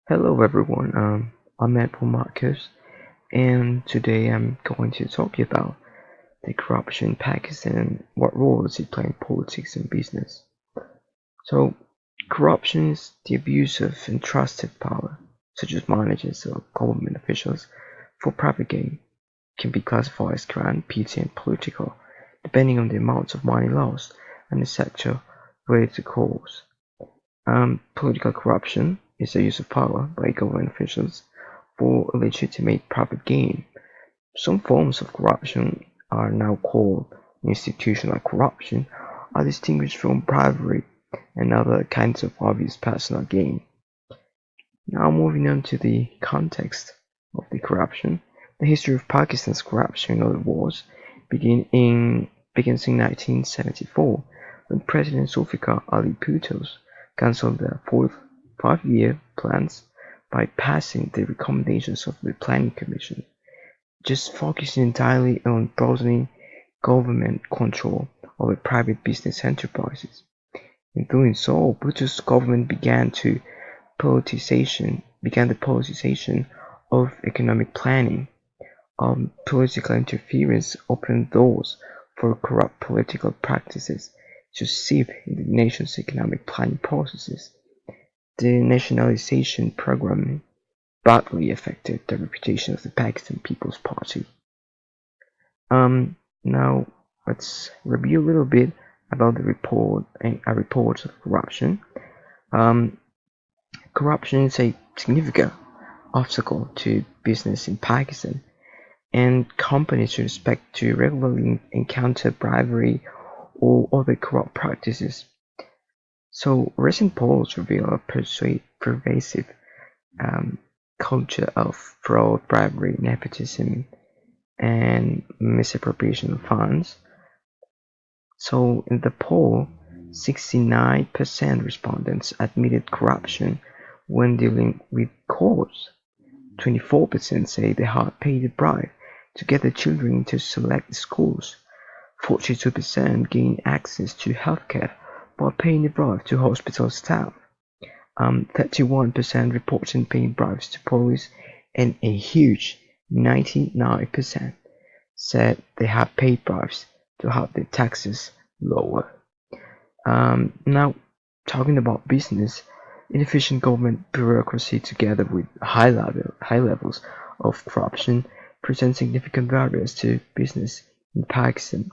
Hello everyone, I'm Edwin Marcus, and today I'm going to talk about the corruption in Pakistan and what role does it play in politics and business. So, corruption is the abuse of entrusted power, such as managers or government officials, for private gain. It can be classified as crime, petty, and political, depending on the amount of money lost and the sector related to cause. Political corruption is the use of power by government officials for legitimate private gain. Some forms of corruption are now called institutional corruption, are distinguished from bribery and other kinds of obvious personal gain. Now moving on to the context of the corruption. The history of Pakistan's corruption in other wars begins in 1974 when President Zulfikar Ali Bhutto cancelled the fourth five-year plans by passing the recommendations of the Planning Commission, just focusing entirely on broadening government control over private business enterprises. In doing so, Bhutto's government began the politicization of economic planning. Political interference opened doors for corrupt political practices to seep into the nation's economic planning processes. The nationalization program badly affected the reputation of the Pakistan People's Party. Now let's review a little bit about the report of corruption. Um, Corruption is a significant obstacle to business in Pakistan, and companies should expect to regularly encounter bribery or other corrupt practices. So recent polls reveal a pervasive um, culture of fraud, bribery, nepotism, and misappropriation of funds. So in the poll, 69% respondents admitted corruption when dealing with courts. 24% say they had paid a bribe to get their children into select schools. 42% gained access to healthcare by paying a bribe to hospital staff. 31% reported paying bribes to police, and a huge 99% said they have paid bribes to have their taxes lower. Now, talking about business, inefficient government bureaucracy together with high levels of corruption present significant barriers to business in Pakistan.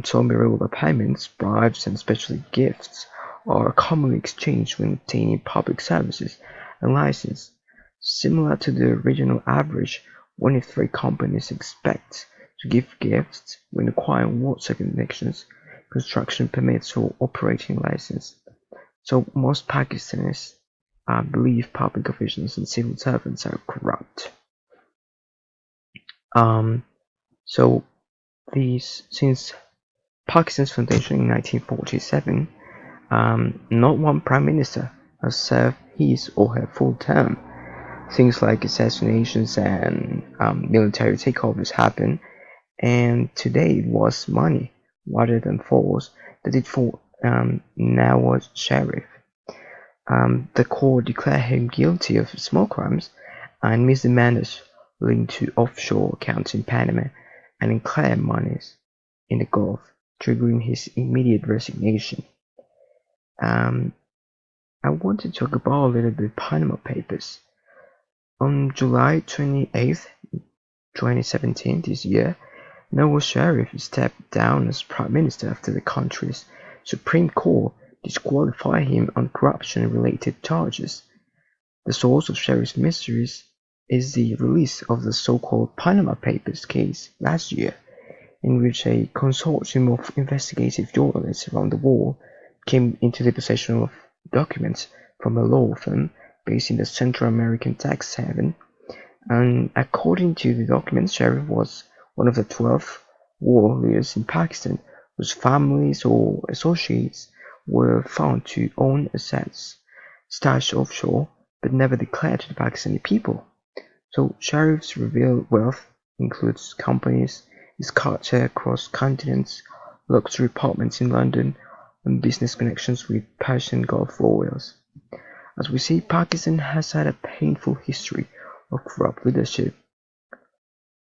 Some irregular payments, bribes, and especially gifts are commonly exchanged when obtaining public services and licenses. Similar to the regional average, one in three companies expect to give gifts when acquiring water connections, construction permits, or operating license. So most Pakistanis believe public officials and civil servants are corrupt. Um, so since Pakistan's foundation in 1947, not one prime minister has served his or her full term. Things like assassinations and military takeovers happen, and today it was money rather than force that did for Nawaz Sharif. The court declared him guilty of small crimes and misdemeanors linked to offshore accounts in Panama and unclaimed monies in the Gulf, triggering his immediate resignation. Um, I want to talk about a little bit Panama Papers. On July 28th, 2017, this year, Nawaz Sharif stepped down as Prime Minister after the country's Supreme Court disqualified him on corruption-related charges. The source of Sharif's mysteries is the release of the so-called Panama Papers case last year, in which a consortium of investigative journalists around the world came into the possession of documents from a law firm based in the Central American tax haven. And according to the documents, Sharif was one of the 12 war leaders in Pakistan whose families or associates were found to own assets stashed offshore but never declared to the Pakistani people. So Sharif's revealed wealth includes companies, his cartel across continents, luxury apartments in London, and business connections with Persian Gulf royals. As we see, Pakistan has had a painful history of corrupt leadership.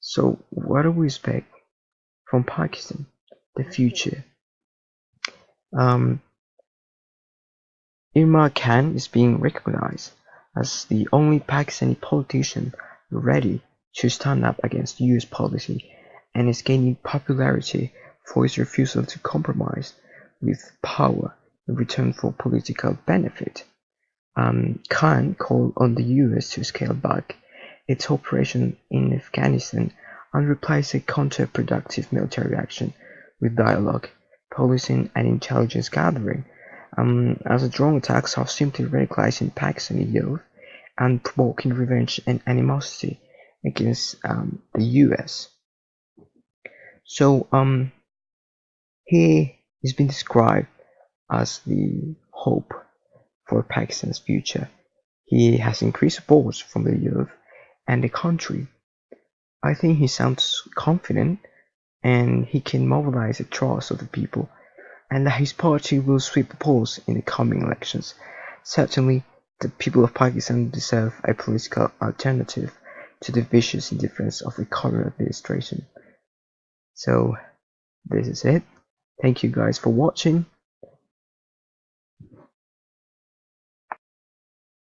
So what do we expect from Pakistan? The future. Um, Imran Khan is being recognized as the only Pakistani politician ready to stand up against US policy, and is gaining popularity for his refusal to compromise with power in return for political benefit. Khan called on the US to scale back its operation in Afghanistan and replace a counterproductive military action with dialogue, policing and intelligence gathering, as the drone attacks are simply radicalizing Pakistani youth and provoking revenge and animosity against the US. So he has been described as the hope for Pakistan's future. He has increased support from the youth and the country. I think he sounds confident and he can mobilize the trust of the people, and that his party will sweep the polls in the coming elections. Certainly, the people of Pakistan deserve a political alternative to the vicious indifference of the current administration. So, this is it. Thank you guys for watching.